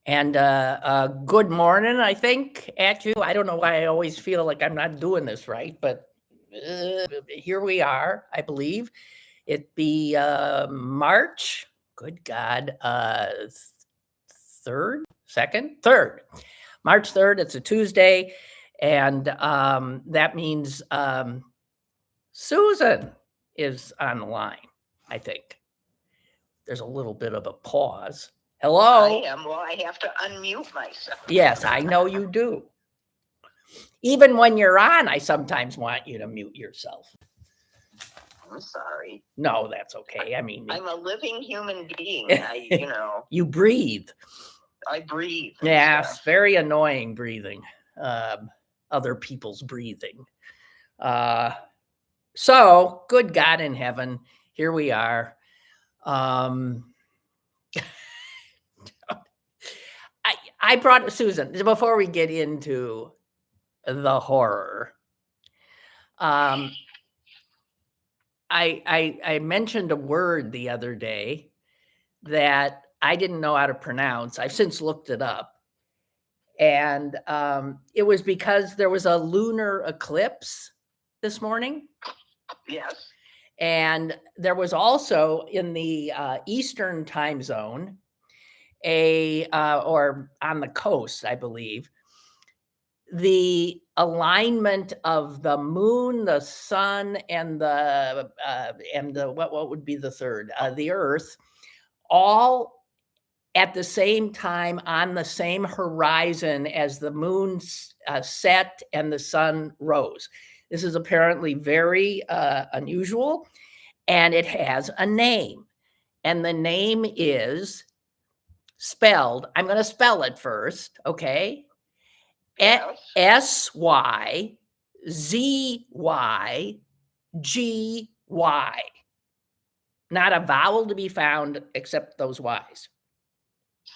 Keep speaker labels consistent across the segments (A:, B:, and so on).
A: And good morning, I think, at you. I don't know why I always feel like I'm not doing this right, but here we are, I believe. It be March, good God, 3rd, March 3rd. It's a Tuesday. And that means Susan is on the line, I think. There's a little bit of a pause. Hello?
B: I am. Well, I have to unmute myself.
A: Yes, I know you do. Even when you're on, I sometimes want you to mute yourself.
B: I'm sorry.
A: No, that's okay. I mean,
B: I'm a living human being.
A: You breathe.
B: I breathe.
A: Yes, very annoying breathing. Other people's breathing. So, good God in heaven, here we are. I brought Susan before we get into the horror. I mentioned a word the other day that I didn't know how to pronounce. I've since looked it up. And it was because there was a lunar eclipse this morning.
B: Yes.
A: And there was also in the Eastern time zone, or on the coast, I believe, the alignment of the moon, the sun, and the what would be the third, the earth, all at the same time on the same horizon as the moon set and the sun rose. This is apparently very unusual, and it has a name. And the name is spelled, I'm going to spell it first, okay?
B: Yes.
A: SYZYGY. Not a vowel to be found except those Y's.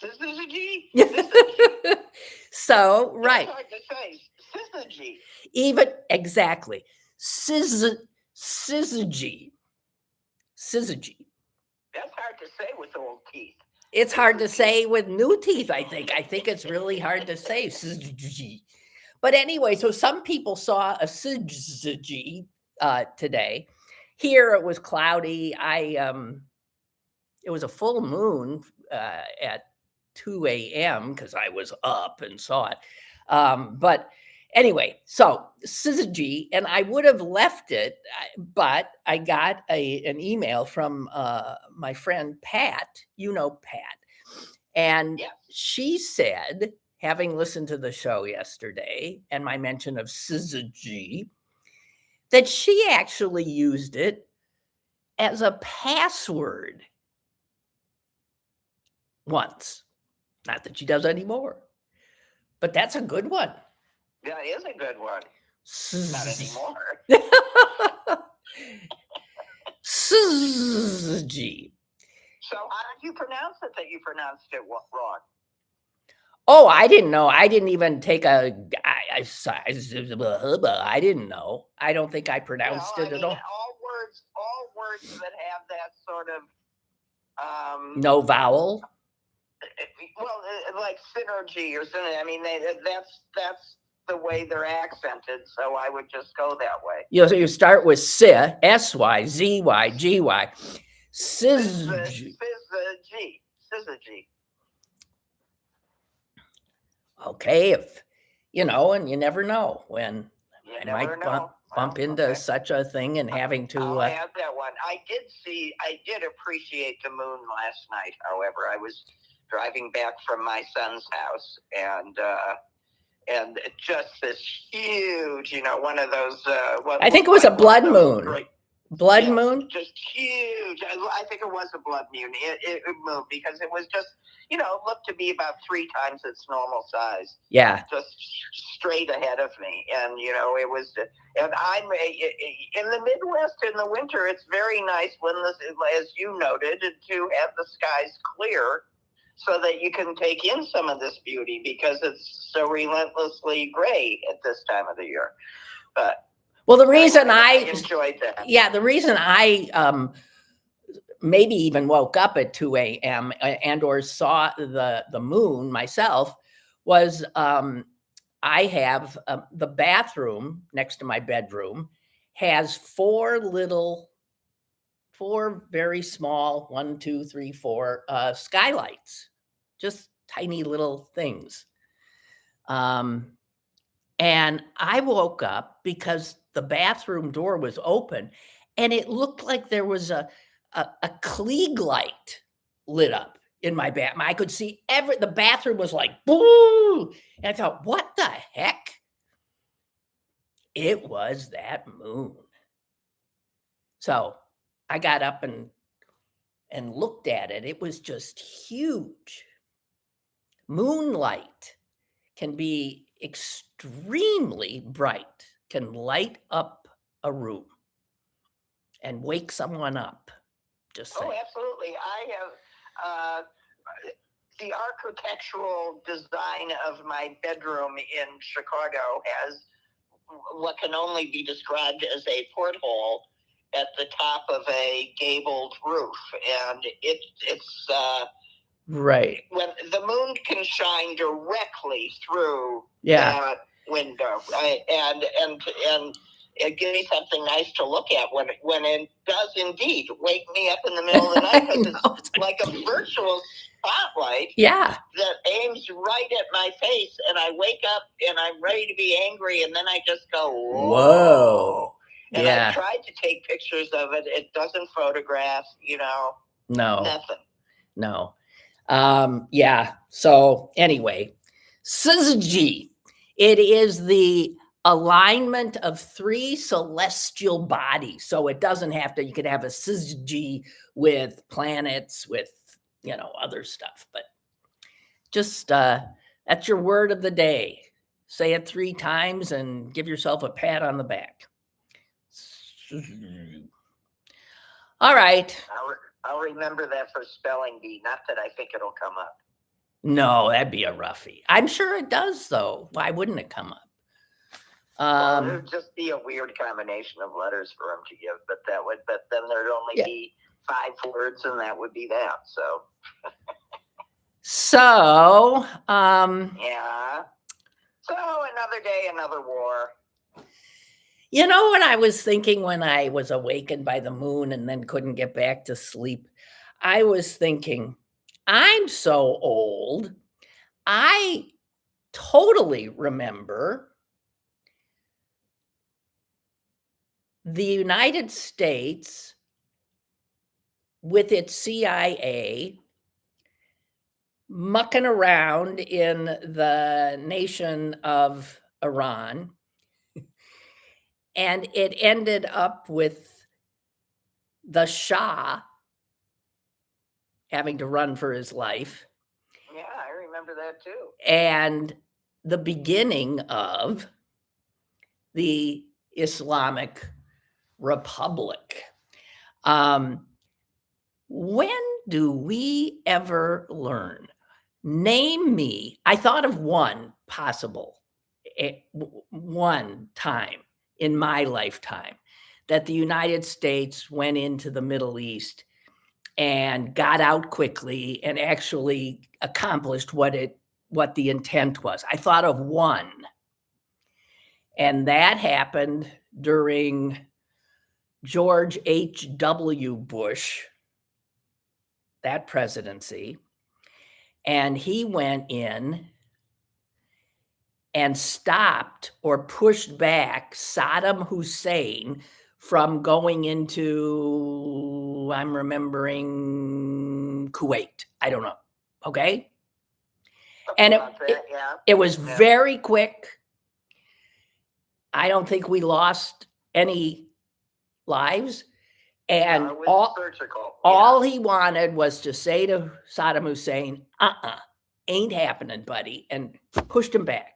B: Syzygy?
A: So, right.
B: That's hard to say. Syzygy.
A: Even, exactly. Syzygy. Syzygy.
B: That's hard to say with old teeth.
A: It's hard to say with new teeth, I think. I think it's really hard to say. Syzygy. But anyway, so some people saw a syzygy today. Here it was cloudy. It was a full moon at 2 a.m. because I was up and saw it. But anyway, so syzygy, and I would have left it, but I got an email from my friend Pat. You know Pat. And she said, having listened to the show yesterday and my mention of syzygy, that she actually used it as a password once. Not that she does anymore, but that's a good one.
B: That is a good one. Not anymore.
A: Syzygy.
B: So how did you pronounce it that you pronounced it wrong?
A: Oh, I didn't know. I didn't even take I didn't know. I don't think I pronounced it at all.
B: All words that have that sort of
A: no vowel.
B: Well, like synergy or something. I mean, that's the way they're accented. So I would just go that way.
A: So you start with SYZYGY. Syzygy.
B: Syzygy.
A: Okay, if and you never know when I might bump into such a thing and having to.
B: I'll have that one. I did appreciate the moon last night. However, I was driving back from my son's house, and just this huge, one of those.
A: I think it was a blood moon. Blood moon?
B: Just huge. I think it was a blood moon. It moved because it was just, looked to be about 3 times its normal size.
A: Yeah.
B: Just straight ahead of me. And, it was, and I'm in the Midwest in the winter, it's very nice when as you noted, to have the skies clear so that you can take in some of this beauty because it's so relentlessly gray at this time of the year. But
A: well, the reason I
B: enjoyed that.
A: Yeah, the reason I maybe even woke up at 2 a.m. And or saw the moon myself was I have the bathroom next to my bedroom has four very small, 1, 2, 3, 4 skylights, just tiny little things. And I woke up because the bathroom door was open and it looked like there was a Klieg light lit up in my bathroom. I could see the bathroom was like, boo. And I thought, what the heck? It was that moon. So I got up and looked at it. It was just huge. Moonlight can be extremely bright, can light up a room and wake someone up. Just saying.
B: Oh, absolutely. I have the architectural design of my bedroom in Chicago has what can only be described as a porthole at the top of a gabled roof, and it's
A: right
B: when the moon can shine directly through that window, right? And it gives me something nice to look at when it does indeed wake me up in the middle of the night, because it's like a virtual spotlight that aims right at my face, and I wake up and I'm ready to be angry, and then I just go, whoa. And I tried to take pictures of it. It doesn't photograph, nothing.
A: No. So anyway, syzygy. It is the alignment of 3 celestial bodies. So it doesn't have to, you could have a syzygy with planets, with, other stuff, but just, that's your word of the day. Say it 3 times and give yourself a pat on the back. All right.
B: I'll remember that for spelling bee. Not that I think it'll come up.
A: No, that'd be a roughie. I'm sure it does, though. Why wouldn't it come up?
B: Well, it would just be a weird combination of letters for them to give, but then there'd only be 5 words, and that would be that. So.
A: So.
B: Yeah. So another day, another war.
A: You know what I was thinking when I was awakened by the moon and then couldn't get back to sleep? I was thinking, I'm so old. I totally remember the United States with its CIA mucking around in the nation of Iran. And it ended up with the Shah having to run for his life.
B: Yeah, I remember that too.
A: And the beginning of the Islamic Republic. When do we ever learn? Name me. I thought of one time in my lifetime that the United States went into the Middle East and got out quickly and actually accomplished what the intent was. I thought of one. And that happened during George H.W. Bush, that presidency. And he went in and stopped or pushed back Saddam Hussein from going into, I'm remembering, Kuwait. I don't know. Okay. And it was very quick. I don't think we lost any lives. And all he wanted was to say to Saddam Hussein, ain't happening, buddy, and pushed him back.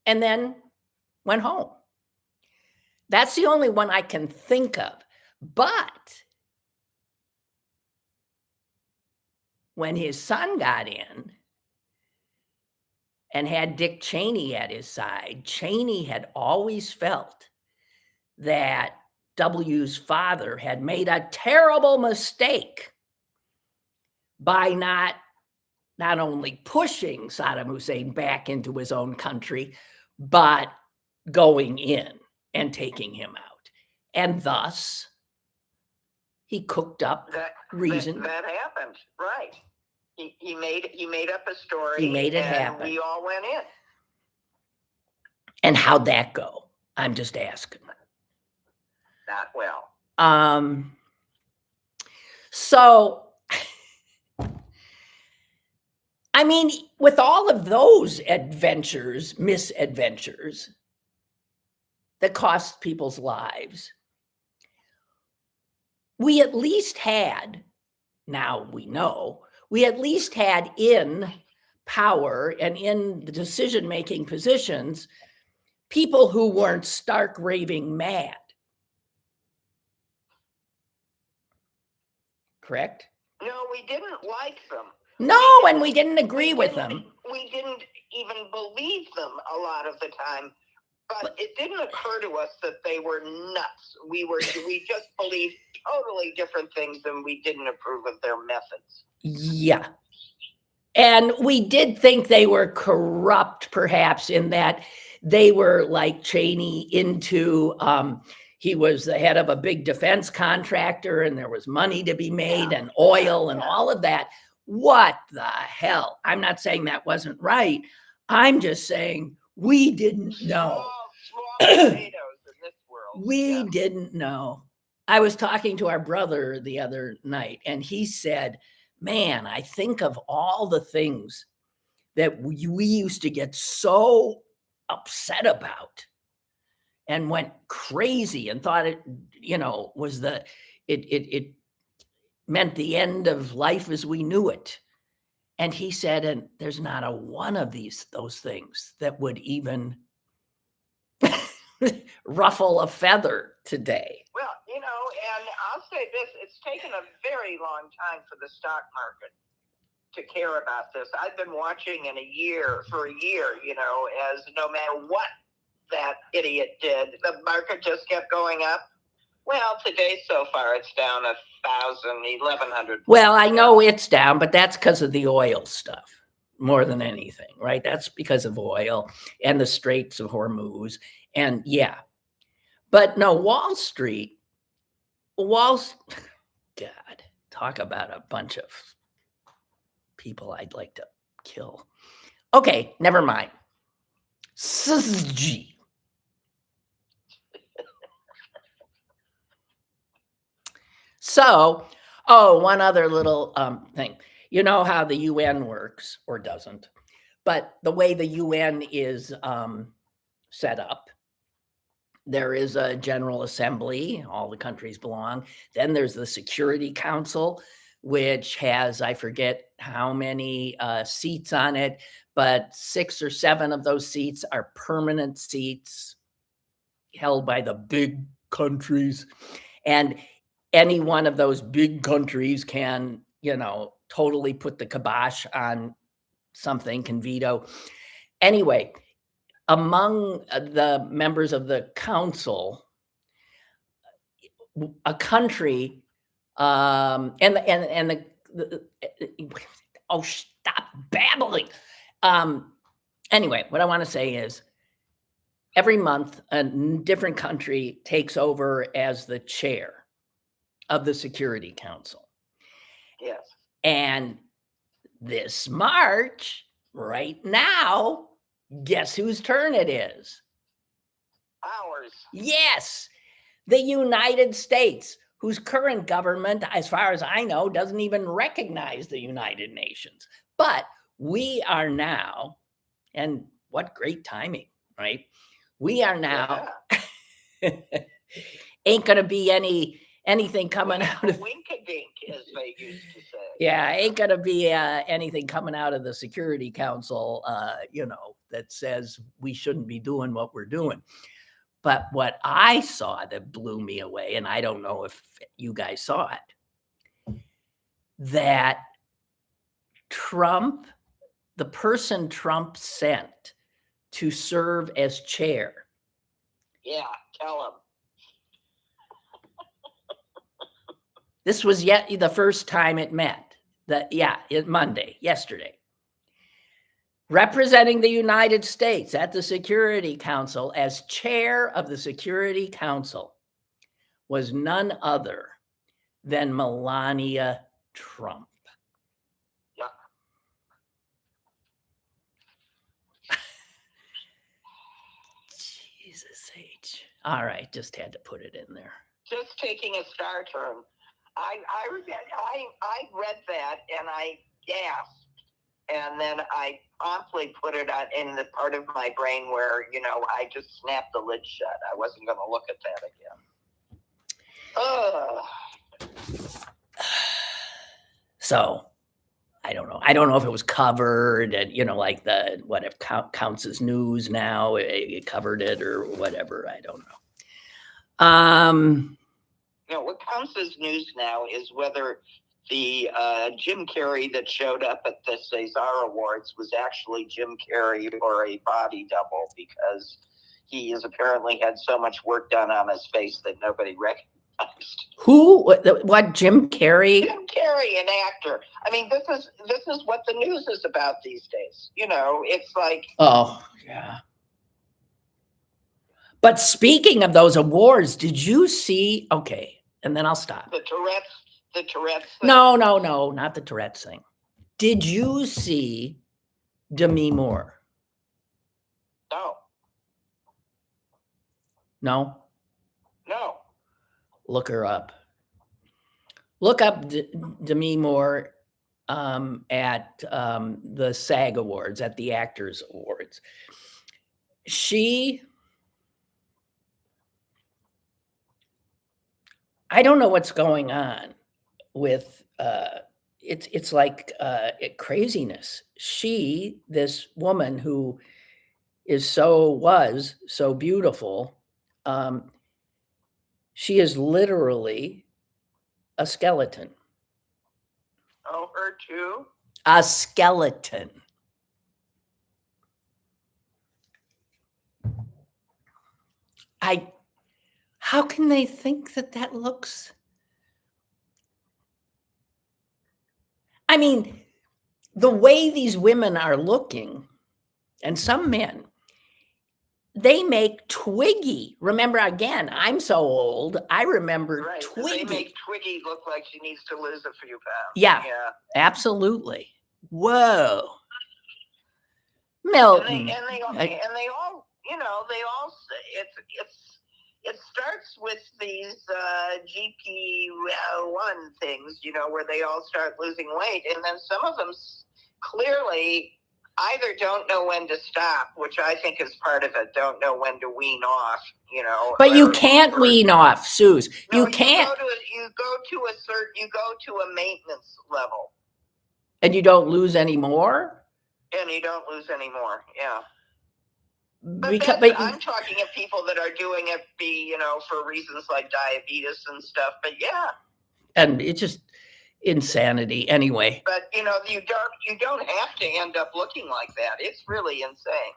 A: And then went home. That's the only one I can think of. But when his son got in and had Dick Cheney at his side, Cheney had always felt that W's father had made a terrible mistake by not only pushing Saddam Hussein back into his own country, but going in and taking him out. And thus, he cooked up reason.
B: That happened, right. He made up a story.
A: He made it
B: and
A: happen.
B: We all went in.
A: And how'd that go? I'm just asking.
B: Not well.
A: So, I mean, with all of those misadventures that cost people's lives, we at least had, now we know, we at least had in power and in the decision-making positions people who weren't stark raving mad. Correct?
B: No, we didn't like them.
A: No, and we didn't agree with them.
B: We didn't even believe them a lot of the time. But it didn't occur to us that they were nuts. We just believed totally different things, and we didn't approve of their methods.
A: Yeah. And we did think they were corrupt, perhaps, in that they were like Cheney into, he was the head of a big defense contractor and there was money to be made and oil and all of that. What the hell? I'm not saying that wasn't right. I'm just saying we didn't know.
B: Small potatoes in this world.
A: We didn't know. I was talking to our brother the other night and he said, man, I think of all the things that we used to get so upset about and went crazy and thought it, was it meant the end of life as we knew it. And he said, and there's not a one of those things that would even ruffle a feather today.
B: Well, and I'll say this, it's taken a very long time for the stock market to care about this. I've been watching for a year, as no matter what that idiot did, the market just kept going up. Well, today so far it's down 1,000, 1,100.
A: Well, I know it's down, but that's because of the oil stuff more than anything, right? That's because of oil and the Straits of Hormuz. And yeah, but no, Wall Street, God, talk about a bunch of people I'd like to kill. Okay, never mind. Syzygy. So, one other little thing. You know how the UN works, or doesn't, but the way the UN is set up, there is a General Assembly, all the countries belong. Then there's the Security Council, which has, I forget how many seats on it, but 6 or 7 of those seats are permanent seats held by the big countries. And any one of those big countries can, totally put the kibosh on something, can veto. Anyway, among the members of the council, a country, oh, stop babbling. Anyway, what I want to say is every month, a different country takes over as the chair of the Security Council.
B: Yes.
A: And this March, right now, guess whose turn it is?
B: Ours.
A: Yes, the United States, whose current government, as far as I know, doesn't even recognize the United Nations. But we are now, and what great timing, right? We are now, ain't going to be anything coming out of
B: wink-a-dink, as they used to say.
A: Yeah, ain't gonna be anything coming out of the Security Council, that says we shouldn't be doing what we're doing. But what I saw that blew me away, and I don't know if you guys saw it, that Trump, the person Trump sent to serve as chair.
B: Yeah, tell him.
A: This was yet the first time it met. Monday, yesterday. Representing the United States at the Security Council as chair of the Security Council was none other than Melania Trump.
B: Yeah.
A: Jesus H. All right, just had to put it in there.
B: Just taking a star turn. I read that and I gasped, and then I promptly put it on in the part of my brain where I just snapped the lid shut. I wasn't going to look at that again.
A: So I don't know. I don't know if it was covered and, like what if counts as news now, it covered it or whatever. I don't know.
B: What counts as news now is whether the Jim Carrey that showed up at the César Awards was actually Jim Carrey or a body double, because he has apparently had so much work done on his face that nobody recognized.
A: Who? What? Jim Carrey?
B: Jim Carrey, an actor. I mean, this is what the news is about these days. It's like. Oh
A: yeah. But speaking of those awards, did you see? Okay, and then I'll stop.
B: The Tourette's thing?
A: No, not the Tourette's thing. Did you see Demi Moore? No. Look her up. Look up Demi Moore at the SAG Awards, at the Actors Awards. I don't know what's going on with it's like craziness. This woman who was so beautiful, she is literally a skeleton.
B: Oh, her too?
A: A skeleton. How can they think that looks? I mean, the way these women are looking, and some men, they make Twiggy. Remember, again, I'm so old. I remember Twiggy.
B: They make Twiggy look like she needs to lose a few pounds.
A: Yeah. Absolutely. Whoa. Milton.
B: And they all, it starts with these GP1 things, where they all start losing weight. And then some of them clearly either don't know when to stop, which I think is part of it, don't know when to wean off,
A: But you can't wean off, Suze.
B: No,
A: you can't.
B: You go to a maintenance level.
A: And you don't lose any more?
B: And you don't lose any more, yeah. But I'm talking of people that are doing it for reasons like diabetes and stuff, but yeah.
A: And it's just insanity anyway.
B: But you don't have to end up looking like that. It's really insane.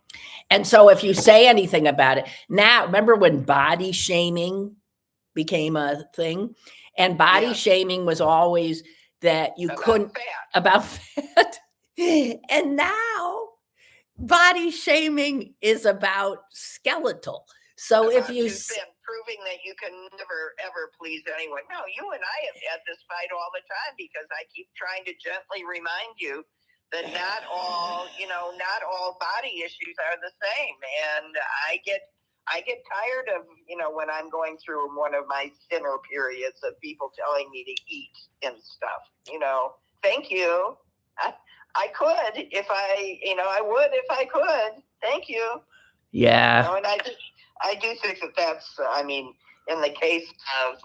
A: And so if you say anything about it, now remember when body shaming became a thing? And body shaming was always that you couldn't about fat. And now body shaming is about skeletal. So if you
B: proving that you can never ever please anyone. No, you and I have had this fight all the time, because I keep trying to gently remind you that not all body issues are the same. And I get tired of, when I'm going through one of my thinner periods, of people telling me to eat and stuff. Thank you. I could if I would if I could. Thank you.
A: Yeah.
B: And I do think that's, in the case of,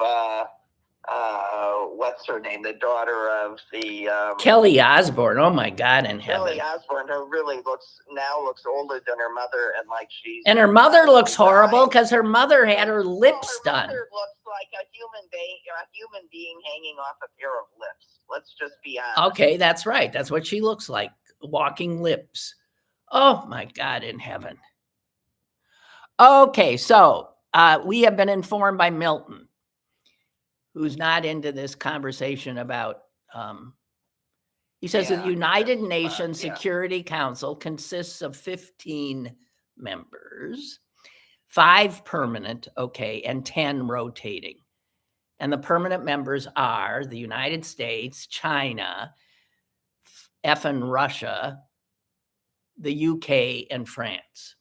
B: what's her name? The daughter of the...
A: Kelly Osbourne. Oh, my God, in heaven.
B: Kelly Osbourne, who really looks older than her mother, and like she's...
A: And her mother looks horrible, because her mother had her lips done.
B: Her mother looks like a human being hanging off a pair of lips. Let's just be honest.
A: Okay, that's right. That's what she looks like, walking lips. Oh, my God, in heaven. Okay, so we have been informed by Milton who's not into this conversation about, he says the
B: Yeah,
A: United
B: that's,
A: Nations
B: yeah.
A: Security Council consists of 15 members, 5 permanent, okay, and 10 rotating. And the permanent members are the United States, China, effing Russia, the UK, and France.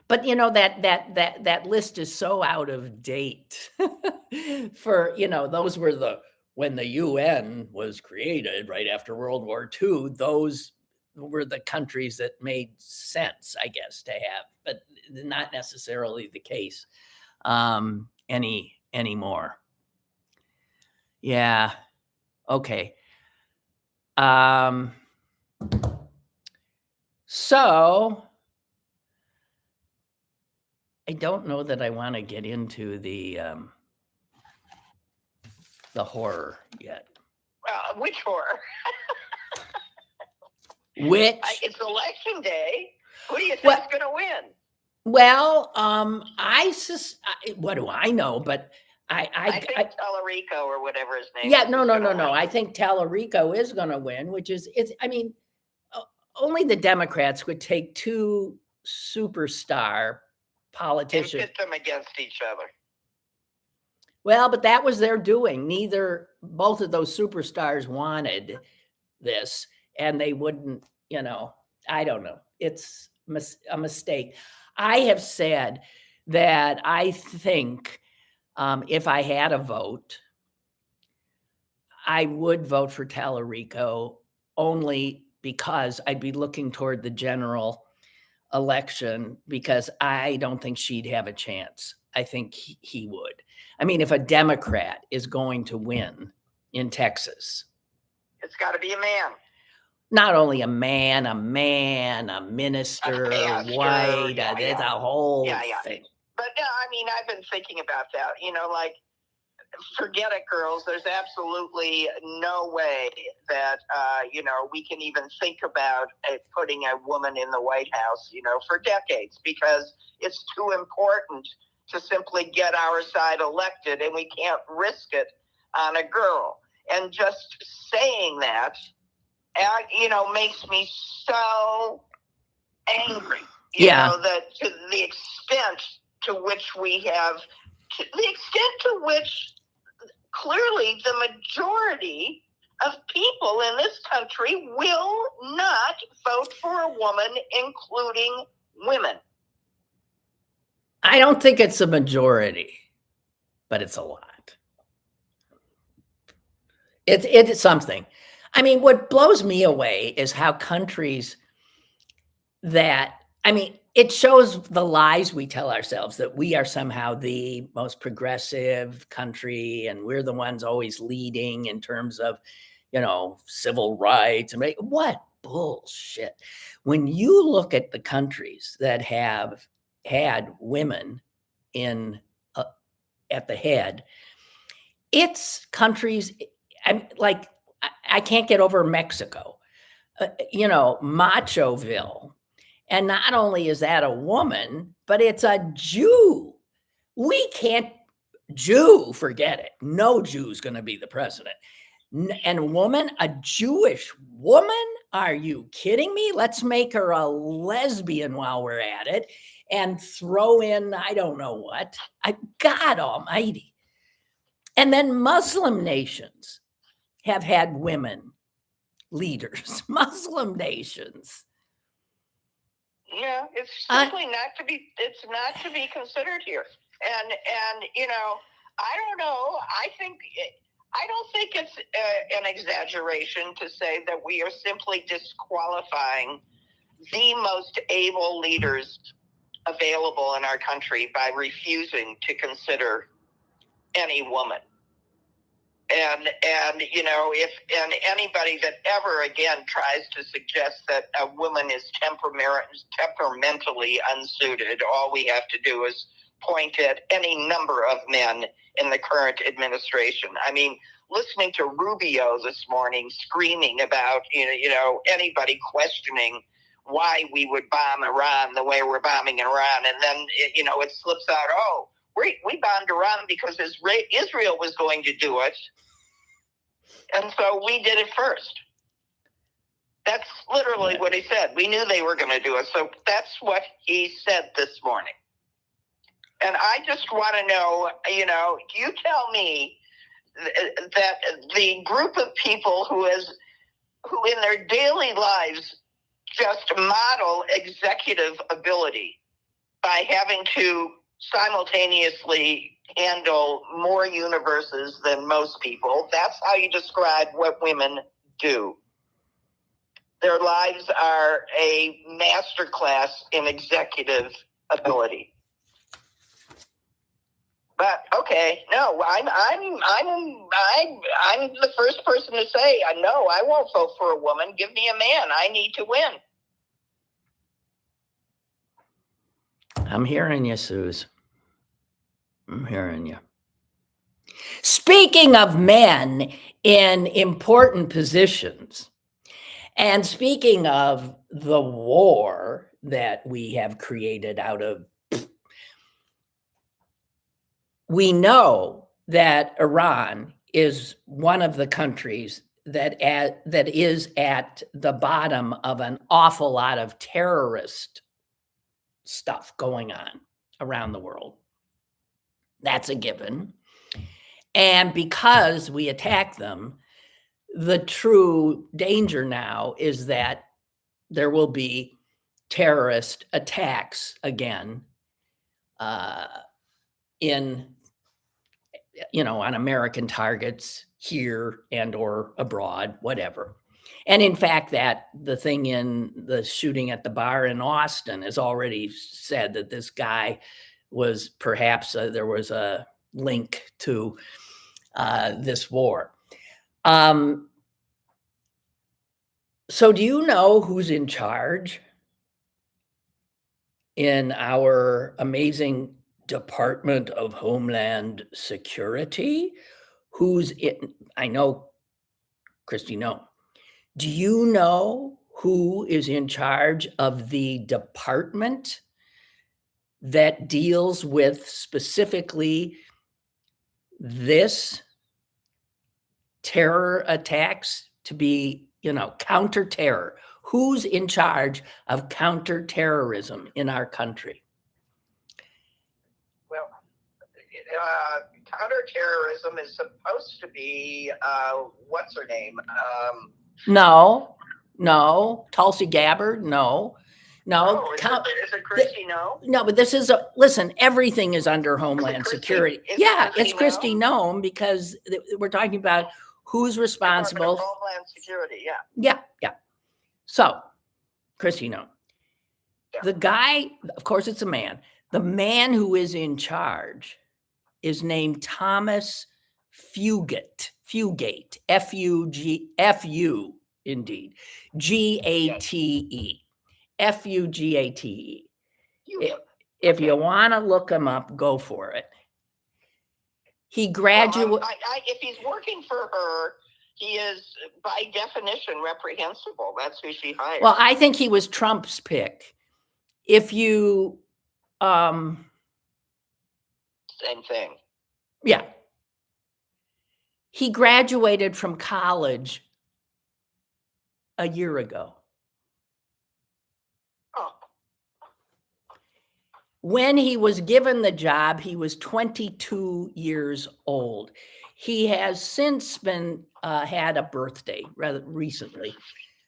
A: But you know, that list is so out of date for, you know, those were when the UN was created right after World War II, those were the countries that made sense, I guess, to have, but not necessarily the case anymore. Yeah. Okay. So I don't know that I want to get into the horror yet.
B: Which horror?
A: Which
B: It's election day. Who do you think is going to win?
A: Well, what do I know? But
B: I think Tallarico or whatever his name.
A: Yeah,
B: is
A: no.
B: win.
A: I think Tallarico is going to win, I mean, only the Democrats would take 2 superstar politicians
B: and pit them against each other.
A: Well, but that was their doing. Both of those superstars wanted this, and they wouldn't, you know, I don't know. It's a mistake. I have said that I think if I had a vote, I would vote for Tallarico only because I'd be looking toward the general election, because I don't think she'd have a chance. I think he would. I mean, if a Democrat is going to win in Texas,
B: it's got to be a man.
A: Not only a man, a minister, white, it's a whole thing.
B: But I mean, I've been thinking about that, you know, like, forget it, girls. There's absolutely no way that, you know, we can even think about putting a woman in the White House, you know, for decades, because it's too important to simply get our side elected, and we can't risk it on a girl. And just saying that, you know, makes me so angry, you know, that to the extent to which clearly the majority of people in this country will not vote for a woman, including women.
A: I don't think it's a majority, but it's a lot. It's something. I mean, what blows me away is how countries it shows the lies we tell ourselves, that we are somehow the most progressive country and we're the ones always leading in terms of, you know, civil rights. And what bullshit. When you look at the countries that have had women at the head, it's countries, I can't get over Mexico, you know, Machoville. And not only is that a woman, but it's a Jew. We can't, forget it. No Jew's going to be the president. And a woman, a Jewish woman? Are you kidding me? Let's make her a lesbian while we're at it and throw in, I don't know what. God almighty. And then Muslim nations have had women leaders. Muslim nations.
B: Yeah, it's simply not to be considered here. And you know, I don't know. I don't think it's an exaggeration to say that we are simply disqualifying the most able leaders available in our country by refusing to consider any woman. And you know, if anybody that ever again tries to suggest that a woman is temperamentally unsuited, all we have to do is point at any number of men in the current administration. I mean, listening to Rubio this morning screaming about you know anybody questioning why we would bomb Iran the way we're bombing Iran, and then it slips out, oh, we bombed Iran because Israel was going to do it. And so we did it first. That's literally what he said. We knew they were going to do it. So that's what he said this morning. And I just want to know, you tell me that the group of people who in their daily lives just model executive ability by having to simultaneously handle more universes than most people, that's how you describe what women do. Their lives are a masterclass in executive ability. But okay, no, I'm the first person to say, no, I won't vote for a woman. Give me a man. I need to win.
A: I'm hearing you, Suze. I'm hearing you. Speaking of men in important positions, and speaking of the war that we have created out of, we know that Iran is one of the countries that is at the bottom of an awful lot of terrorist stuff going on around the world. That's a given. And because we attack them, the true danger now is that there will be terrorist attacks again on American targets here and or abroad, whatever. And in fact, that the thing in the shooting at the bar in Austin has already said that this guy was perhaps there was a link to this war. So do you know who's in charge in our amazing Department of Homeland Security? Who's in? I know, Christy, no. Do you know who is in charge of the department that deals with specifically this terror attacks to be, counter-terror? Who's in charge of counter-terrorism in our country?
B: Well, counter-terrorism is supposed to be, what's her name?
A: No. Tulsi Gabbard, no.
B: Oh, is it Christy? No,
A: but this is listen, everything is under Homeland Security. Yeah, it's Christy Nome, because we're talking about who's responsible.
B: Homeland Security,
A: yeah. So, Christy Nome. Yeah. The guy, of course, it's a man. The man who is in charge is named Thomas Fugate, F-U, indeed, G-A-T-E. Fugate. If you want to look him up, go for it. He graduated.
B: Well, if he's working for her, he is by definition reprehensible. That's who she hired.
A: Well, I think he was Trump's pick. If you,
B: same thing.
A: Yeah. He graduated from college a year ago. When he was given the job, he was 22 years old. He has since been had a birthday rather recently.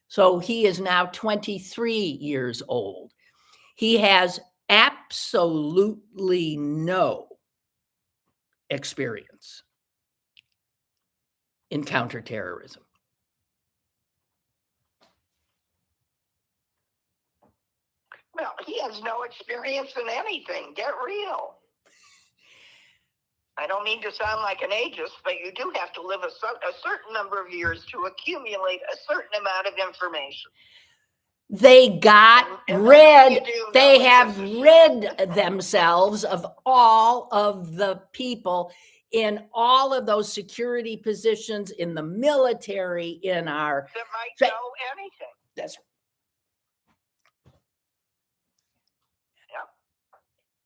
A: So he is now 23 years old. He has absolutely no experience in counterterrorism.
B: Well, he has no experience in anything. Get real. I don't mean to sound like an ageist, but you do have to live a certain number of years to accumulate a certain amount of information.
A: They got rid, they have rid themselves of all of the people in all of those security positions in the military, in our...
B: That might know anything.
A: That's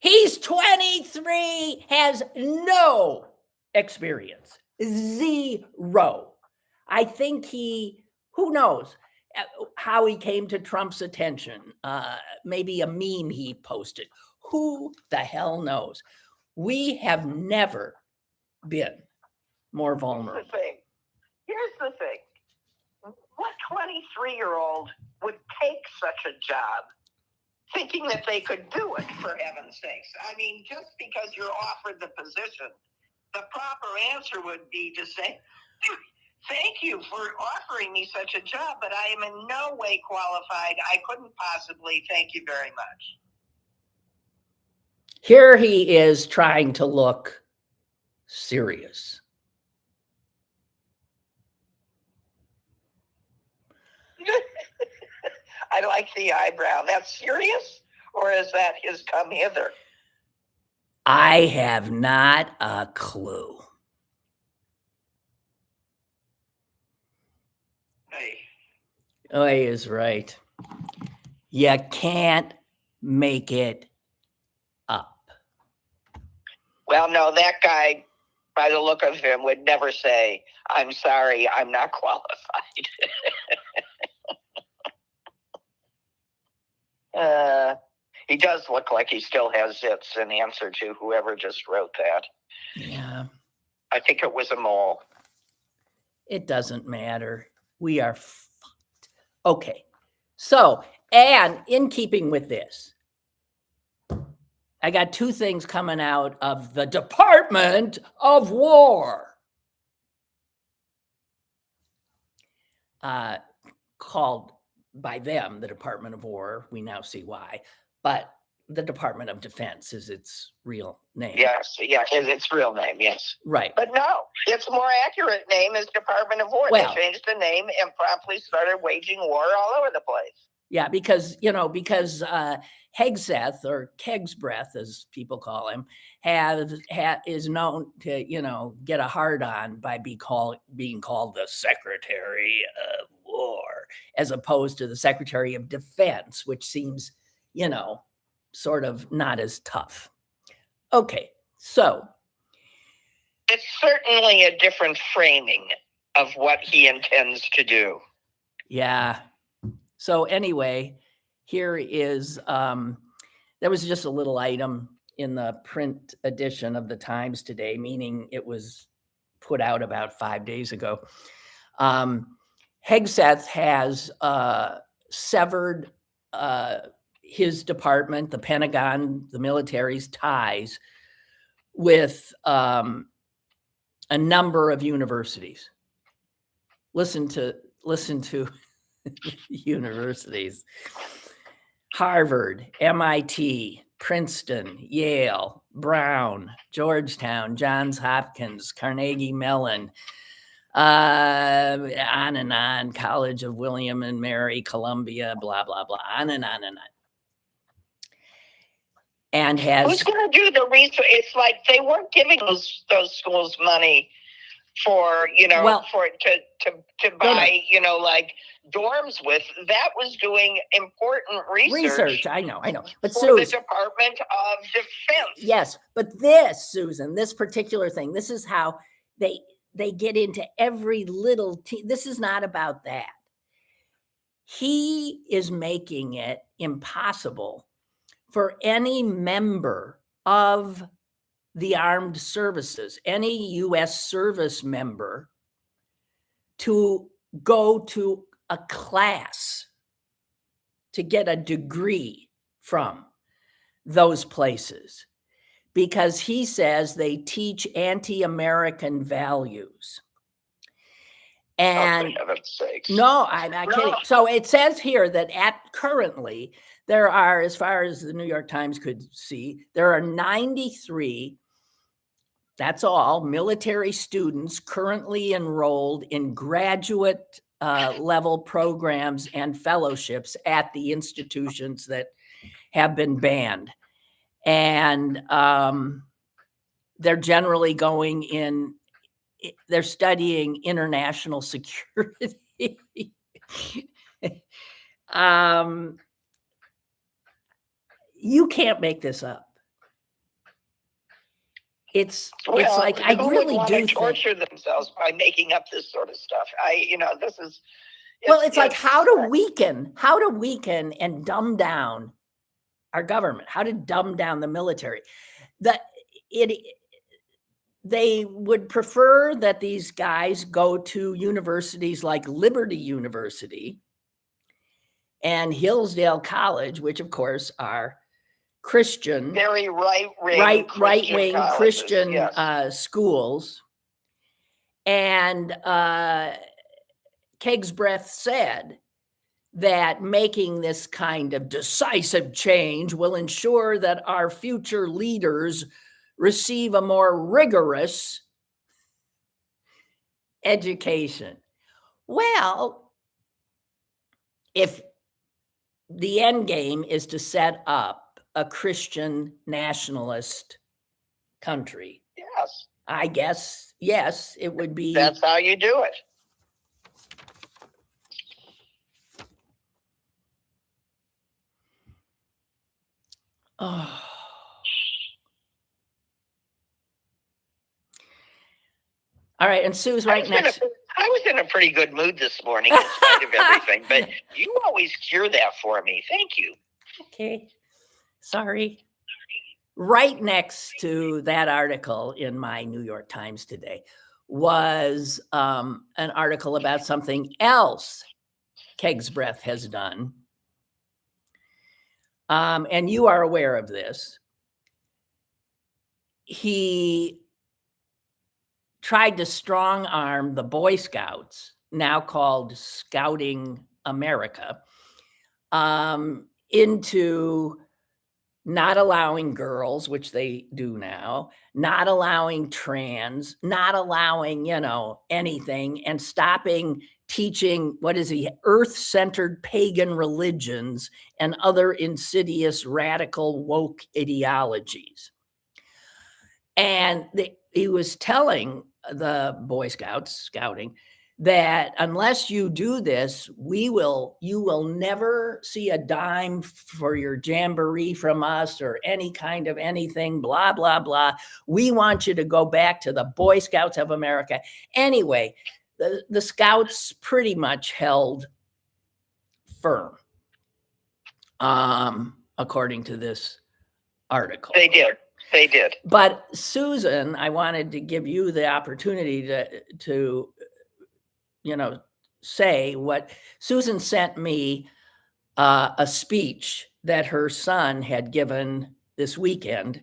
A: He's 23, has no experience, zero. I think who knows how he came to Trump's attention. Maybe a meme he posted. Who the hell knows? We have never been more vulnerable.
B: Here's the thing. What 23-year-old would take such a job thinking that they could do it, for heaven's sakes? I mean, just because you're offered the position, the proper answer would be to say, thank you for offering me such a job, but I am in no way qualified. I couldn't possibly. Thank you very much.
A: Here he is trying to look serious.
B: I like the eyebrow. That's serious? Or is that his come hither?
A: I have not a clue.
B: Hey.
A: Oh, he is right. You can't make it up.
B: Well, no, that guy, by the look of him, would never say, I'm sorry, I'm not qualified. He does look like he still has zits in answer to whoever just wrote that.
A: Yeah.
B: I think it was a mole.
A: It doesn't matter. We are fucked. Okay. So, and in keeping with this, I got two things coming out of the Department of War. Called by them the Department of War. We now see why. But the Department of Defense is its real name.
B: Yes, its real name, yes.
A: Right.
B: But no, its more accurate name is Department of War.
A: Well,
B: they changed the name and promptly started waging war all over the place.
A: Yeah, because Hegseth, or Keg's Breath, as people call him, is known to, get a hard on by being called the Secretary of War, as opposed to the Secretary of Defense, which seems, sort of not as tough. Okay, so.
B: It's certainly a different framing of what he intends to do.
A: Yeah. So anyway, here is, there was just a little item in the print edition of the Times today, meaning it was put out about 5 days ago. Hegseth has severed his department, the Pentagon, the military's ties with a number of universities. Listen to universities: Harvard, MIT, Princeton, Yale, Brown, Georgetown, Johns Hopkins, Carnegie Mellon, on and on, College of William and Mary, Columbia, blah, blah, blah, on and on and on. And
B: who's going to do the research? It's like they weren't giving those schools money for, to buy, like dorms with. That was doing important research.
A: I know. But
B: for
A: Susan,
B: the Department of Defense.
A: Yes, but this, Susan, this particular thing, this is how they get into every little this is not about that. He is making it impossible for any member of the armed services, any U.S. service member, to go to a class to get a degree from those places, because he says they teach anti-American values. And
B: for heaven's sakes.
A: No, I'm not kidding. So it says here that currently there are, as far as the New York Times could see, there are 93, that's all, military students currently enrolled in graduate level programs and fellowships at the institutions that have been banned. And they're generally going in, they're studying international security. You can't make this up. it's
B: Well,
A: like I
B: who
A: really
B: would want
A: do
B: to
A: think.
B: torture themselves by making up this sort of stuff? This is.
A: Well, it's like how to weaken and dumb down our government, how to dumb down the military. They would prefer that these guys go to universities like Liberty University and Hillsdale College, which of course are Christian,
B: very right-wing
A: Christian
B: yes.
A: schools. And Kegsbreth said that making this kind of decisive change will ensure that our future leaders receive a more rigorous education. Well, if the end game is to set up a Christian nationalist country,
B: yes,
A: I guess, yes, it would be.
B: That's how you do it.
A: Oh. All right, and Sue's right next.
B: I was in a pretty good mood this morning in spite of everything, but you always cure that for me. Thank you.
A: Okay, sorry. Right next to that article in my New York Times today was an article about something else Kegsbreth has done. And you are aware of this. He tried to strong arm the Boy Scouts, now called Scouting America, into not allowing girls, which they do now, not allowing trans, not allowing, anything, and stopping teaching, earth-centered pagan religions and other insidious radical woke ideologies. And he was telling the Boy Scouts, scouting, that unless you do this, you will never see a dime for your jamboree from us or any kind of anything, blah, blah, blah. We want you to go back to the Boy Scouts of America. Anyway, the Scouts pretty much held firm, according to this article.
B: They did.
A: But Susan, I wanted to give you the opportunity to say what Susan sent me, a speech that her son had given this weekend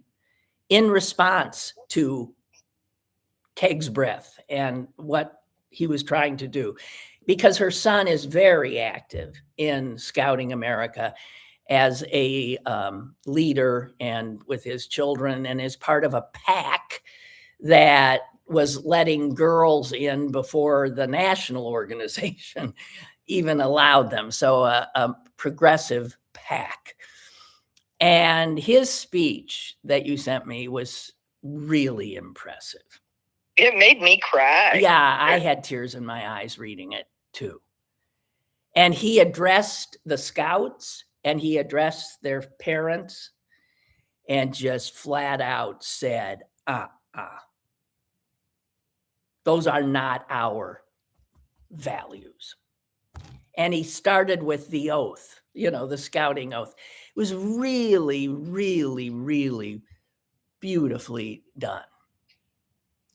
A: in response to Kegsbreth and what he was trying to do, because her son is very active in Scouting America as a leader and with his children, and is part of a pack that was letting girls in before the national organization even allowed them. So a progressive pack. And his speech that you sent me was really impressive.
B: It made me cry.
A: Yeah, I had tears in my eyes reading it too. And he addressed the Scouts and he addressed their parents and just flat out said, those are not our values. And he started with the oath, the scouting oath. It was really, really, really beautifully done.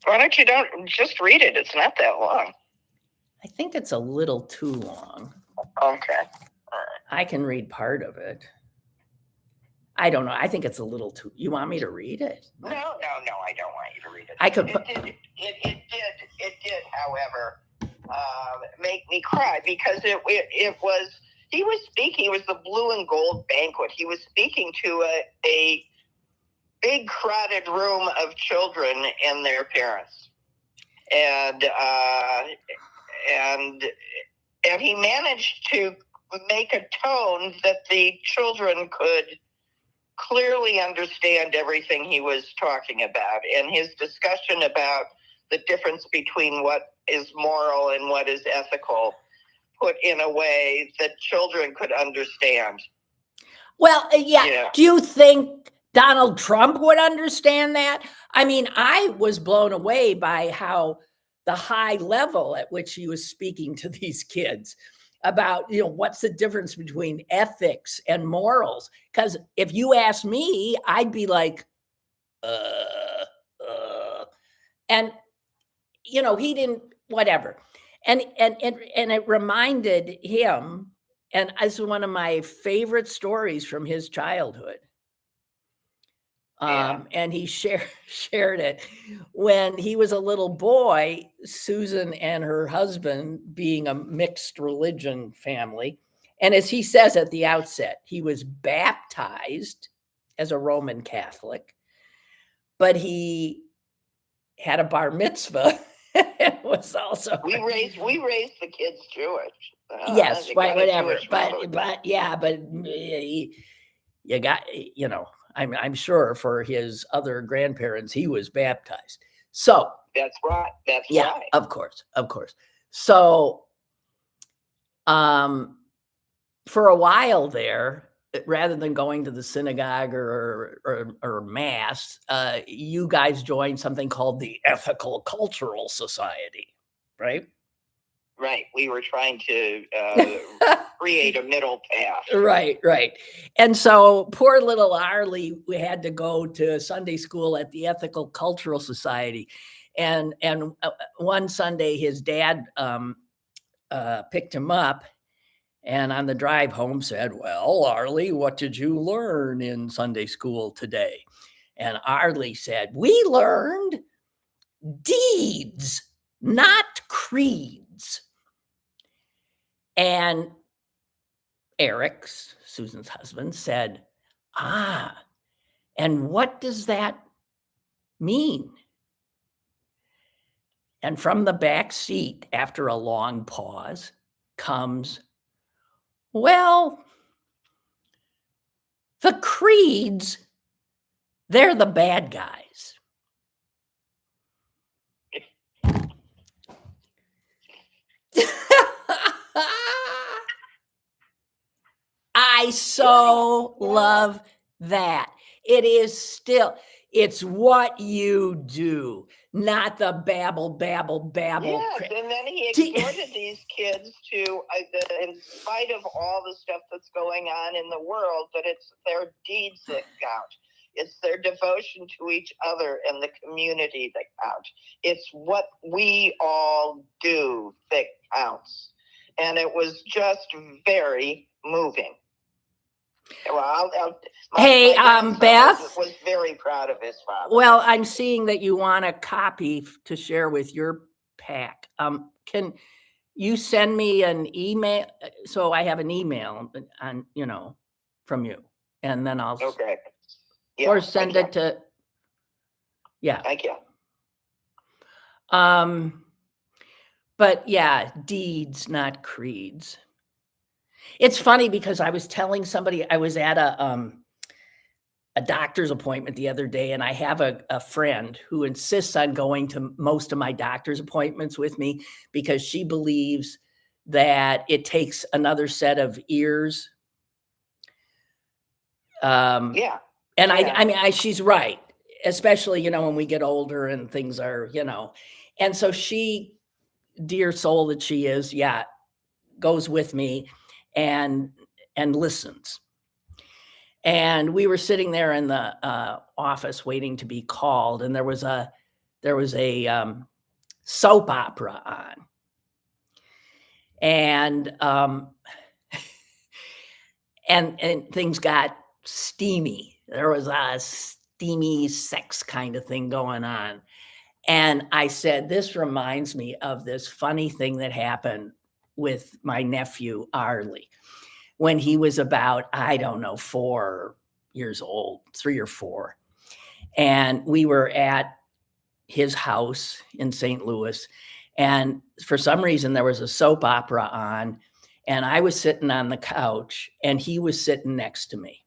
B: Why don't you just read it? It's not that long.
A: I think it's a little too long.
B: Okay. All right.
A: I can read part of it. I don't know. I think it's a little too. You want me to read it?
B: No, I don't want you to read it.
A: I could.
B: It did, however, make me cry because it was. He was speaking. It was the Blue and Gold banquet. He was speaking to a big crowded room of children and their parents, and he managed to make a tone that the children could clearly understand everything he was talking about, and his discussion about the difference between what is moral and what is ethical put in a way that children could understand.
A: Well, yeah. Do you think Donald Trump would understand that. I mean, I was blown away by how the high level at which he was speaking to these kids about, what's the difference between ethics and morals? Because if you ask me, I'd be like, and he didn't, whatever. And it reminded him, and it's one of my favorite stories from his childhood. And he shared it when he was a little boy. Susan and her husband, being a mixed religion family, and as he says at the outset, he was baptized as a Roman Catholic, but he had a bar mitzvah. It was also
B: we raised the kids Jewish.
A: Yes, whatever. But you got, I'm sure for his other grandparents, he was baptized. So
B: that's right. That's
A: yeah,
B: right.
A: Of course. So, for a while there, rather than going to the synagogue or mass, you guys joined something called the Ethical Cultural Society, right?
B: Right. We were trying to create a middle path.
A: Right. And so poor little Arlie, we had to go to Sunday school at the Ethical Cultural Society. And one Sunday, his dad picked him up, and on the drive home said, "Well, Arlie, what did you learn in Sunday school today?" And Arlie said, "We learned deeds, not creeds." And Eric, Susan's husband, said, and what does that mean? And from the back seat, after a long pause, comes, well, the creeds, they're the bad guys. I so love that. It is still, it's what you do, not the babble.
B: Yes, and then he exhorted these kids to, in spite of all the stuff that's going on in the world, that it's their deeds that count. It's their devotion to each other and the community that count. It's what we all do that counts. And it was just very moving. Well, my
A: Beth
B: was very proud of his father.
A: Well, I'm seeing that you want a copy to share with your pack. Can you send me an email? So I have an email on, from you, and then I'll or send it to. Yeah.
B: Thank you.
A: But yeah, deeds, not creeds. It's funny because I was telling somebody, I was at a doctor's appointment the other day, and I have a friend who insists on going to most of my doctor's appointments with me because she believes that it takes another set of ears. And I mean, she's right, especially, when we get older and things are, and so she, dear soul that she is, goes with me and listens. And we were sitting there in the office waiting to be called, and there was a soap opera on, and and things got steamy. There was a steamy sex kind of thing going on, and I said, "This reminds me of this funny thing that happened with my nephew Arlie." When he was about, I don't know, 4 years old, 3 or 4. And we were at his house in St. Louis. And for some reason, there was a soap opera on. And I was sitting on the couch, and he was sitting next to me.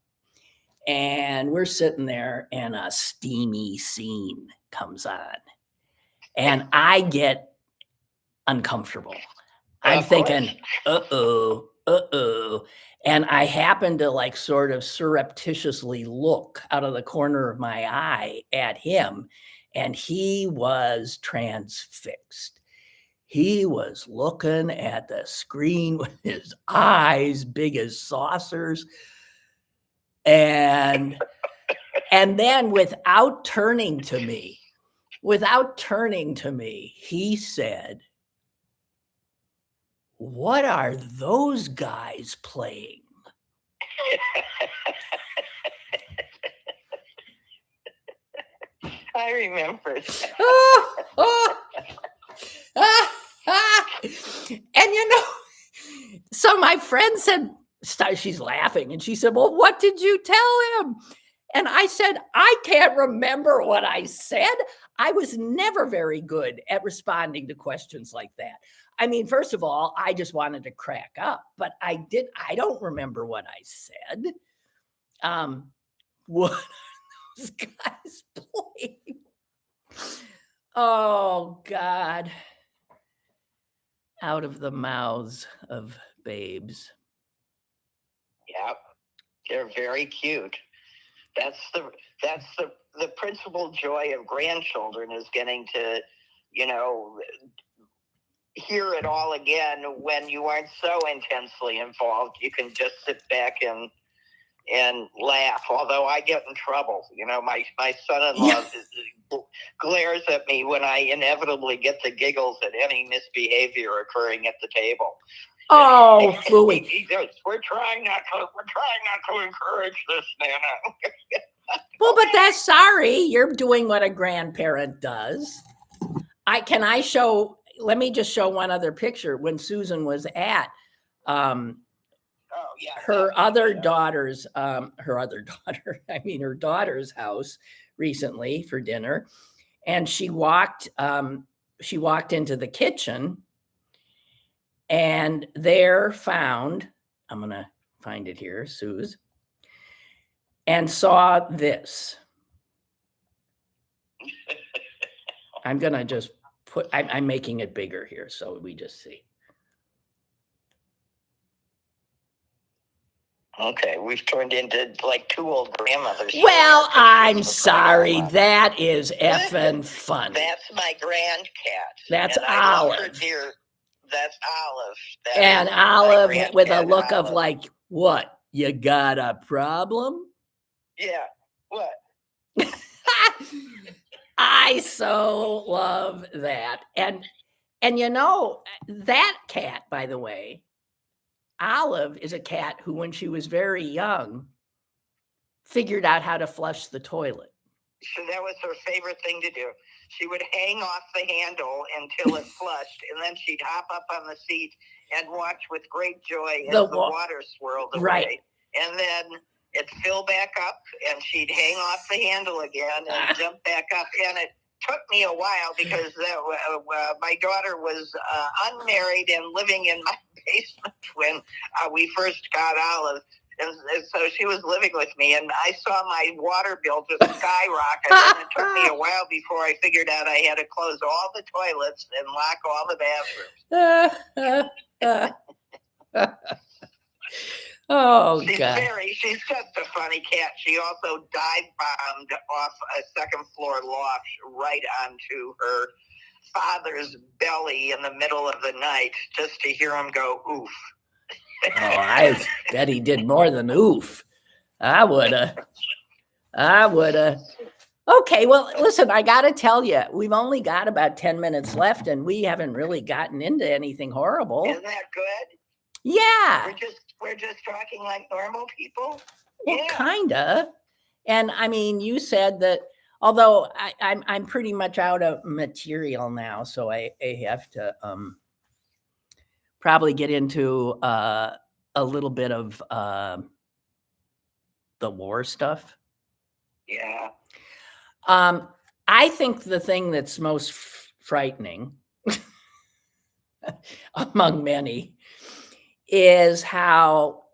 A: And we're sitting there, and a steamy scene comes on. And I get uncomfortable. I'm thinking, uh-oh. uh-oh. And I happened to like sort of surreptitiously look out of the corner of my eye at him, and he was transfixed. He was looking at the screen with his eyes big as saucers. And then without turning to me, he said, "What are those guys playing?"
B: I remember.
A: And so my friend said, she's laughing, and she said, "Well, what did you tell him?" And I said, "I can't remember what I said." I was never very good at responding to questions like that. I mean, first of all, I just wanted to crack up, but I don't remember what I said. What are those guys playing? Oh, God. Out of the mouths of babes.
B: Yeah, they're very cute. That's the principal joy of grandchildren, is getting to, hear it all again when you aren't so intensely involved. You can just sit back and laugh. Although I get in trouble, my son-in-law glares at me when I inevitably get the giggles at any misbehavior occurring at the table.
A: Oh, Fooey.
B: He goes, we're trying not to encourage this, Nana.
A: Well, but that's sorry. You're doing what a grandparent does. Let me just show one other picture. When Susan was at her daughter's house recently for dinner, and she walked into the kitchen, and there found, I'm gonna find it here, Suze, and saw this. I'm gonna just I'm making it bigger here so we just see.
B: Okay, we've turned into like two old grandmothers.
A: Well, I'm sorry. That is effing funny.
B: That's my grand cat.
A: That's Olive.
B: That's Olive.
A: And Olive with a look of like, what? You got a problem?
B: Yeah. What?
A: I so love that. And that cat, by the way, Olive is a cat who, when she was very young, figured out how to flush the toilet.
B: So that was her favorite thing to do. She would hang off the handle until it flushed, and then she'd hop up on the seat and watch with great joy as the water swirled away.
A: Right.
B: And then it'd fill back up, and she'd hang off the handle again and jump back up. And it took me a while because my daughter was unmarried and living in my basement when we first got Olive. And so she was living with me, and I saw my water bill just skyrocket. And it took me a while before I figured out I had to close all the toilets and lock all the bathrooms.
A: Oh,
B: she's
A: God.
B: She's just a funny cat. She also dive-bombed off a second-floor loft right onto her father's belly in the middle of the night just to hear him go, oof.
A: Oh, I bet he did more than oof. I woulda. Okay, well, listen, I got to tell you, we've only got about 10 minutes left, and we haven't really gotten into anything horrible.
B: Isn't that good?
A: Yeah.
B: We're just talking like normal people?
A: Well,
B: yeah.
A: Kinda. And I mean, you said that, although I'm pretty much out of material now, so I have to probably get into a little bit of the war stuff.
B: Yeah.
A: I think the thing that's most frightening among many is how,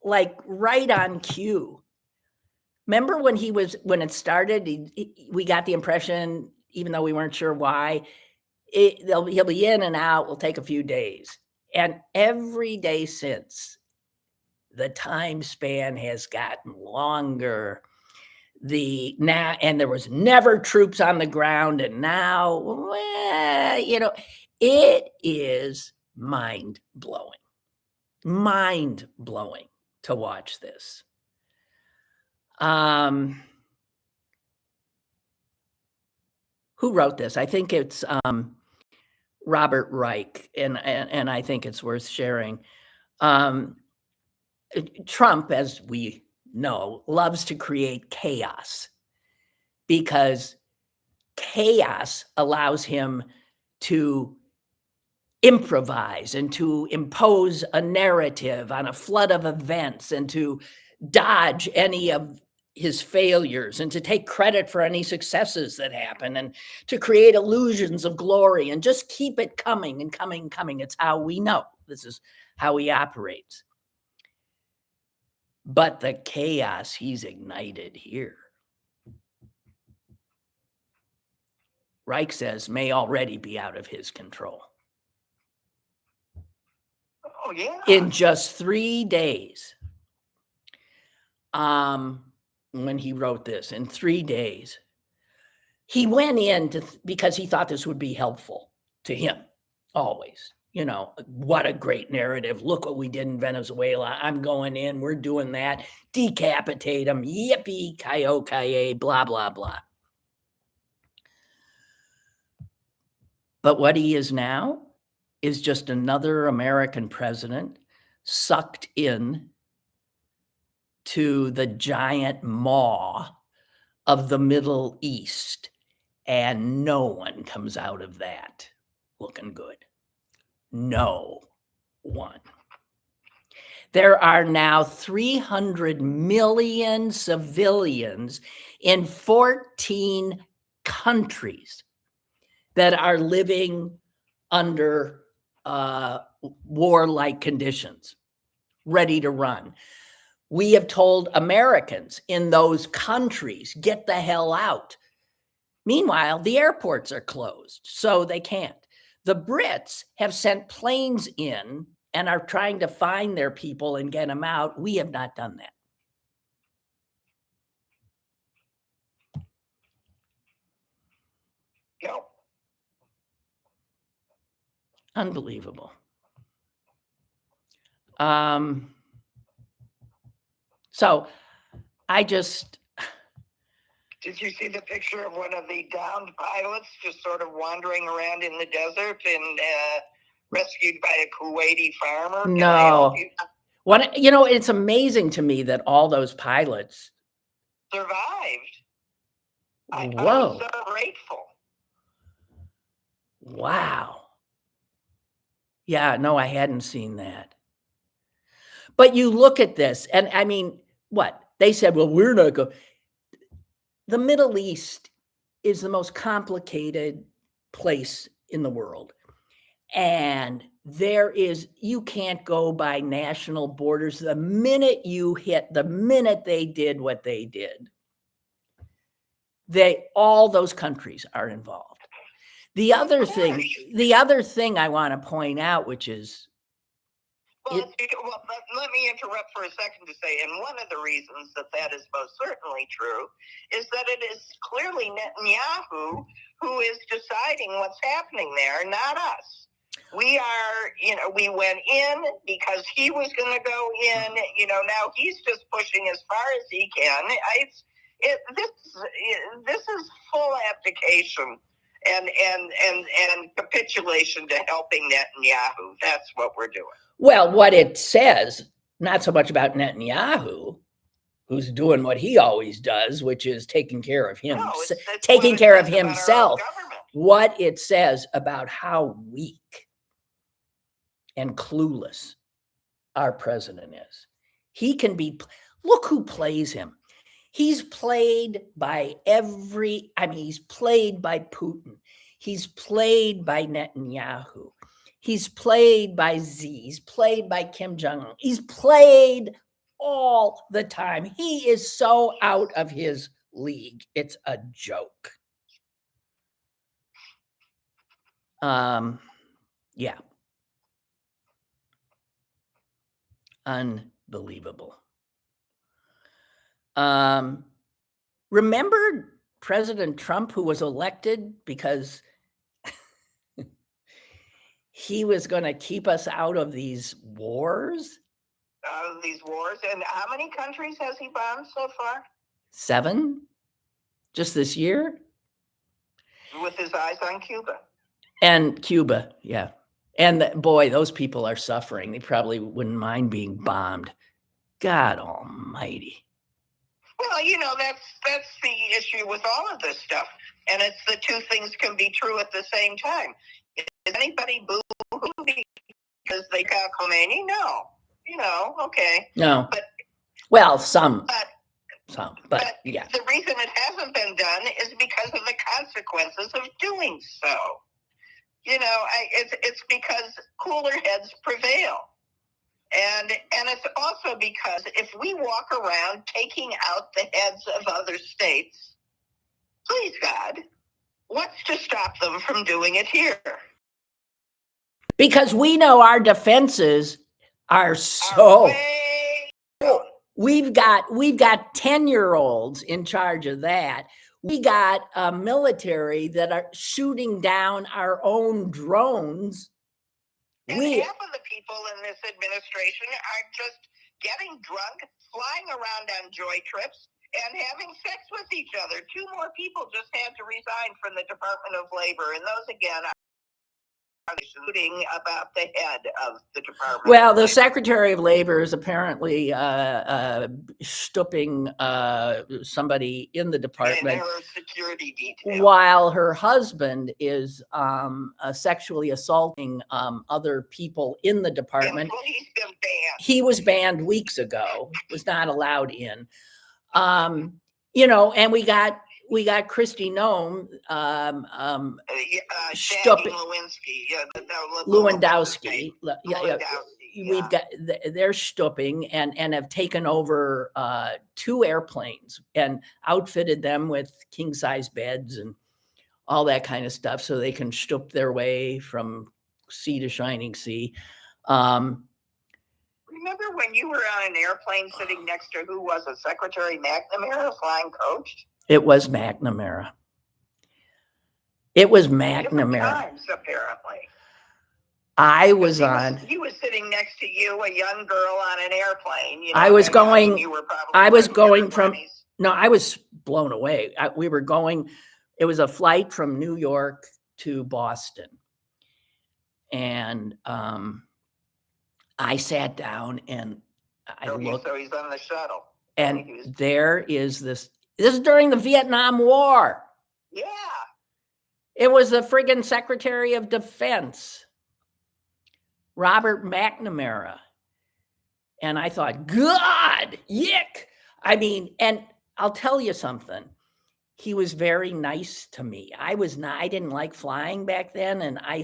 A: like, right on cue. Remember when it started, we got the impression, even though we weren't sure why, he'll be in and out, will take a few days. And every day since, the time span has gotten longer. And there was never troops on the ground, and now, well, it is mind-blowing to watch this. Who wrote this? I think it's Robert Reich, and I think it's worth sharing. Trump, as we know, loves to create chaos because chaos allows him to improvise and to impose a narrative on a flood of events and to dodge any of his failures and to take credit for any successes that happen and to create illusions of glory and just keep it coming and coming and coming. It's how we know. This is how he operates. But the chaos he's ignited here, Reich says, may already be out of his control.
B: Oh, yeah.
A: In just 3 days, when he wrote this, in 3 days, he went in because he thought this would be helpful to him always. What a great narrative. Look what we did in Venezuela. I'm going in. We're doing that. Decapitate them. Yippee, ki-yo, blah, blah, blah. But what he is now is just another American president sucked in to the giant maw of the Middle East, and no one comes out of that looking good. No one. There are now 300 million civilians in 14 countries that are living under warlike conditions, ready to run. We have told Americans in those countries, get the hell out. Meanwhile, the airports are closed, so they can't. The Brits have sent planes in and are trying to find their people and get them out. We have not done that.
B: No.
A: Unbelievable. So I just...
B: Did you see the picture of one of the downed pilots just sort of wandering around in the desert and rescued by a Kuwaiti farmer?
A: No. It's amazing to me that all those pilots
B: survived. I'm
A: Whoa.
B: so grateful.
A: Wow. Yeah, no, I hadn't seen that. But you look at this, and I mean, what? They said, well, we're not going. The Middle East is the most complicated place in the world. And you can't go by national borders. The minute they did what they did, all those countries are involved. The other thing I want to point out, which is...
B: Well, let me interrupt for a second to say, and one of the reasons that is most certainly true is that it is clearly Netanyahu who is deciding what's happening there, not us. We went in because he was going to go in, now he's just pushing as far as he can. This is full abdication and capitulation to helping Netanyahu. That's what we're doing.
A: Well, what it says, not so much about Netanyahu, who's doing what he always does, which is taking care of him, taking care of himself. What it says about how weak and clueless our president is. He can be, look who plays him. He's played by he's played by Putin. He's played by Netanyahu. He's played by Xi. He's played by Kim Jong-un. He's played all the time. He is so out of his league. It's a joke. Yeah. Unbelievable. Remember President Trump, who was elected because he was going to keep us out of these wars?
B: And how many countries has he bombed so far?
A: 7, just this year.
B: With his eyes on Cuba.
A: And Cuba, yeah. And boy, those people are suffering. They probably wouldn't mind being bombed. God almighty.
B: Well, you know, that's the issue with all of this stuff. And it's the two things can be true at the same time. Is anybody boo-hooing because they got Khomeini? No. You know, okay.
A: No.
B: But
A: well, some. But yeah.
B: The reason it hasn't been done is because of the consequences of doing so. You know, it's because cooler heads prevail. And it's also because if we walk around taking out the heads of other states, please God, what's to stop them from doing it here?
A: Because we know our defenses are so... We've got 10-year-olds in charge of that. We got a military that are shooting down our own drones.
B: And half of the people in this administration are just getting drunk, flying around on joy trips, and having sex with each other. 2 more people just had to resign from the Department of Labor, and those again are shooting about the head of the Department.
A: Well, the Secretary of Labor is apparently stooping somebody in the department,
B: and her security detail,
A: while her husband is sexually assaulting other people in the department.
B: Well, he's been banned.
A: He was banned weeks ago. Was not allowed in. You know, and we got Kristi Noem Lewandowski. We've got they're stooping and have taken over 2 airplanes and outfitted them with king size beds and all that kind of stuff so they can stoop their way from sea to shining sea.
B: Remember when you were on an airplane sitting next to who was it, Secretary McNamara, flying coach?
A: It was McNamara. It was McNamara.
B: Times, apparently.
A: I was
B: he was sitting next to you, a young girl on an airplane. You know,
A: I was going.
B: You were probably
A: I was going from. No, I was blown away. We were going. It was a flight from New York to Boston, and I sat down and I looked.
B: So he's on the shuttle,
A: and there is this. This is during the Vietnam War.
B: Yeah.
A: It was the friggin' Secretary of Defense, Robert McNamara. And I thought, God, yick. I mean, and I'll tell you something. He was very nice to me. I didn't like flying back then. And I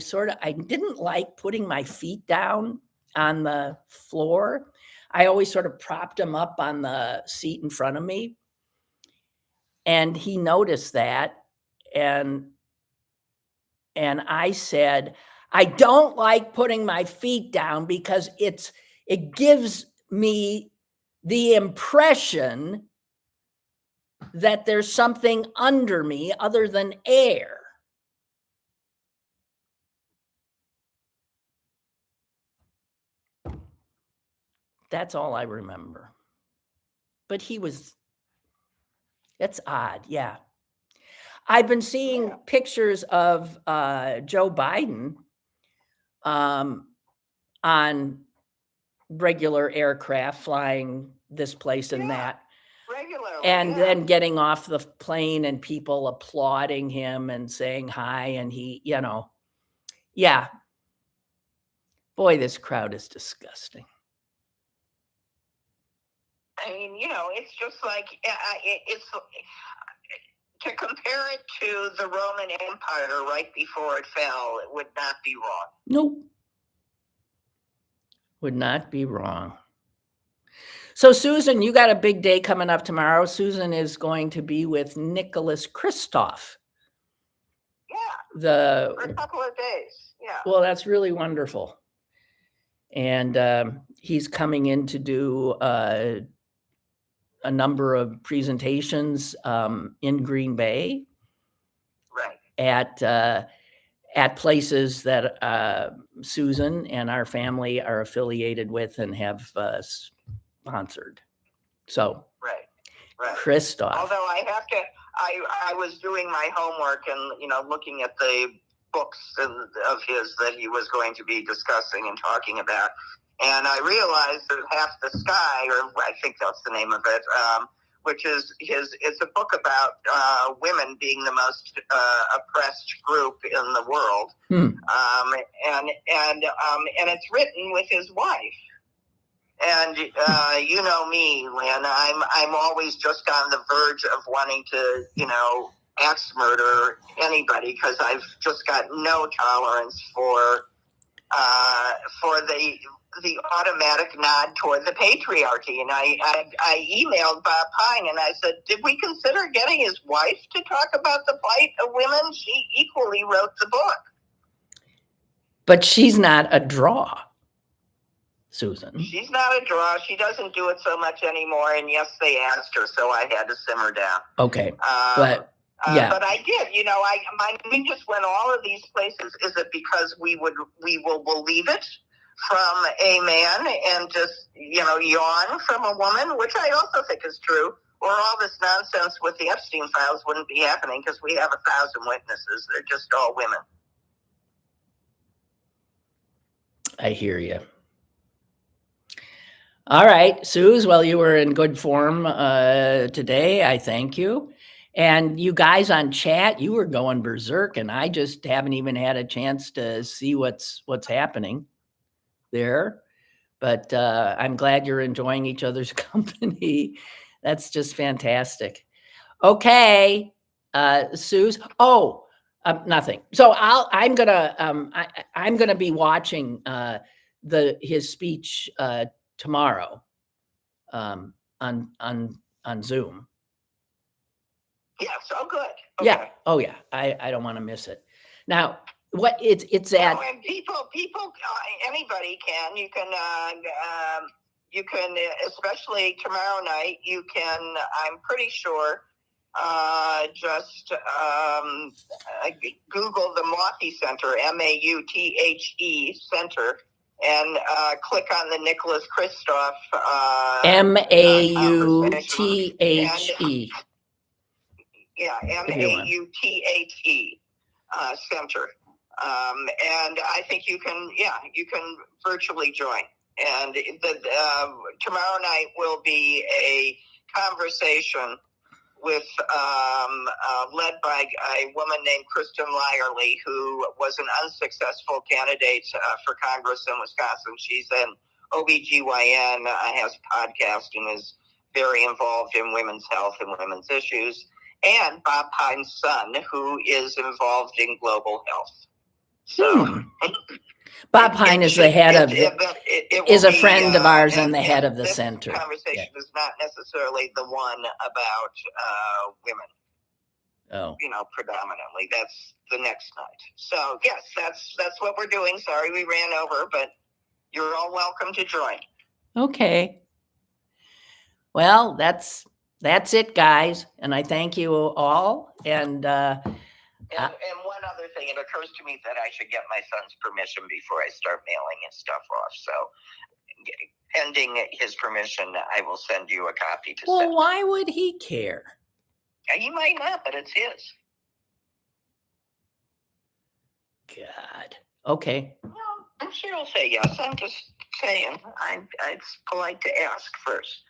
A: didn't like putting my feet down on the floor. I always sort of propped him up on the seat in front of me. And he noticed that. And I said, I don't like putting my feet down because it gives me the impression that there's something under me other than air. That's all I remember. But that's odd, yeah. I've been seeing pictures of Joe Biden on regular aircraft flying this place and that.
B: Regularly.
A: And then getting off the plane and people applauding him and saying hi. And he, yeah. Boy, this crowd is disgusting.
B: I mean, it's just like, it's to compare it to the Roman Empire right before it fell, it would not be wrong.
A: Nope. Would not be wrong. So, Susan, you got a big day coming up tomorrow. Susan is going to be with Nicholas Kristof.
B: Yeah. For a couple of days. Yeah.
A: Well, that's really wonderful. And he's coming in to do a number of presentations in Green Bay
B: Right.
A: at places that Susan and our family are affiliated with and have sponsored. So,
B: Right. Right.
A: Christoph.
B: Although I have to, I was doing my homework and, looking at the books of his that he was going to be discussing and talking about. And I realized that Half the Sky, or I think that's the name of it, which is it's a book about women being the most oppressed group in the world. And it's written with his wife. And you know me, Lynn. I'm always just on the verge of wanting to, axe murder anybody because I've just got no tolerance for the automatic nod toward the patriarchy. And I emailed Bob Pine and I said, did we consider getting his wife to talk about the plight of women? She equally wrote the book.
A: But she's not a draw, Susan.
B: She's not a draw. She doesn't do it so much anymore. And yes, they asked her, so I had to simmer down.
A: Okay. But
B: I did. We just went all of these places. Is it because we will believe it from a man and just yawn from a woman, which I also think is true, or all this nonsense with the Epstein files wouldn't be happening because we have 1,000 witnesses. They're just all women.
A: I hear you. All right, Suze. Well, you were in good form today. I thank you. And you guys on chat, you were going berserk, and I just haven't even had a chance to see what's happening there. But I'm glad you're enjoying each other's company. That's just fantastic. Okay, Suze. Oh, nothing. So I'm gonna be watching his speech tomorrow on Zoom.
B: Yeah, so good.
A: Okay. Yeah. Oh yeah. I don't want to miss it. Now, what it's at.
B: And people, anybody can. You can, especially tomorrow night. You can. I'm pretty sure. Just Google the Mauthe Center, Mauthe Center, and click on the Nicholas Kristof.
A: Mauthe.
B: Yeah, Mauthe Center. And I think you can virtually join. And tomorrow night will be a conversation with led by a woman named Kristen Lyerly, who was an unsuccessful candidate for Congress in Wisconsin. She's an OBGYN, has a podcast, and is very involved in women's health and women's issues. And Bob Pine's son, who is involved in global health. So
A: Bob Pine is the head of is a friend of ours and the head of the
B: this
A: center.
B: Conversation is not necessarily the one about women.
A: Oh,
B: predominantly. That's the next night. So yes, that's what we're doing. Sorry we ran over, but you're all welcome to join.
A: Okay. Well, that's it, guys, and I thank you all. And
B: one other thing, it occurs to me that I should get my son's permission before I start mailing his stuff off. So, pending his permission, I will send you a copy to send.
A: Well, why would he care?
B: He might not, but it's his.
A: God. Okay.
B: Well, I'm sure he'll say yes. I'm just saying. It's polite to ask first.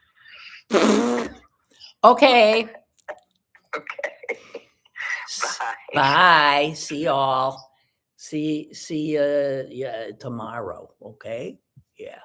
A: Okay.
B: Okay. Bye.
A: Bye. See y'all. See you tomorrow. Okay. Yeah.